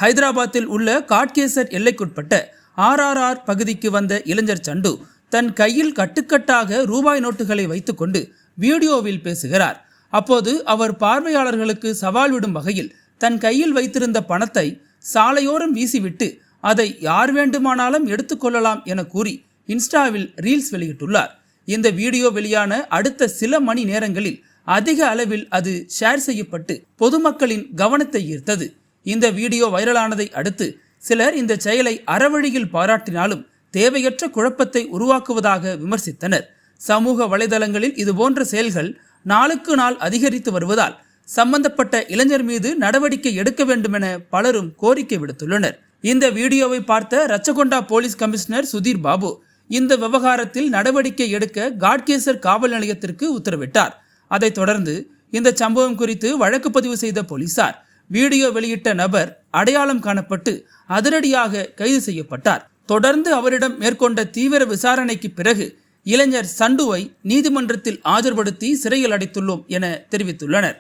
ஹைதராபாத்தில் உள்ள காட்கேசர் எல்லைக்குட்பட்ட RRR பகுதிக்கு வந்த இளைஞர் சண்டு தன் கையில் கட்டுக்கட்டாக ரூபாய் நோட்டுகளை வைத்துக்கொண்டு வீடியோவில் பேசுகிறார். அப்போது அவர் பார்வையாளர்களுக்கு சவால் விடும் வகையில் தன் கையில் வைத்திருந்த பணத்தை சாலையோரம் வீசிவிட்டு அதை யார் வேண்டுமானாலும் எடுத்துக்கொள்ளலாம் என கூறி இன்ஸ்டாவில் ரீல்ஸ் வெளியிட்டுள்ளார். இந்த வீடியோ வெளியான அடுத்த சில மணி நேரங்களில் அதிக அளவில் அது ஷேர் செய்யப்பட்டு பொதுமக்களின் கவனத்தை ஈர்த்தது. இந்த வீடியோ வைரலானதை அடுத்து சிலர் இந்த செயலை அறவழியில் பாராட்டினாலும் தேவையற்ற குழப்பத்தை உருவாக்குவதாக விமர்சித்தனர். சமூக வலைதளங்களில் இதுபோன்ற செயல்கள் நாளுக்கு நாள் அதிகரித்து வருவதால் சம்பந்தப்பட்ட இளைஞர் மீது நடவடிக்கை எடுக்க வேண்டும் என பலரும் கோரிக்கை விடுத்துள்ளனர். இந்த வீடியோவை பார்த்த ரச்சகொண்டா போலீஸ் கமிஷனர் சுதீர் பாபு இந்த விவகாரத்தில் நடவடிக்கை எடுக்க காட்கேசர் காவல் நிலையத்திற்கு உத்தரவிட்டார். அதைத் தொடர்ந்து இந்த சம்பவம் குறித்து வழக்கு பதிவு செய்த போலீசார் வீடியோ வெளியிட்ட நபர் அடையாளம் காணப்பட்டு அதிரடியாக கைது செய்யப்பட்டார். தொடர்ந்து அவரிடம் மேற்கொண்ட தீவிர விசாரணைக்கு பிறகு இளைஞர் சண்டுவை நீதிமன்றத்தில் ஆஜர்படுத்தி சிறையில் அடைத்துள்ளோம் என தெரிவித்துள்ளனர்.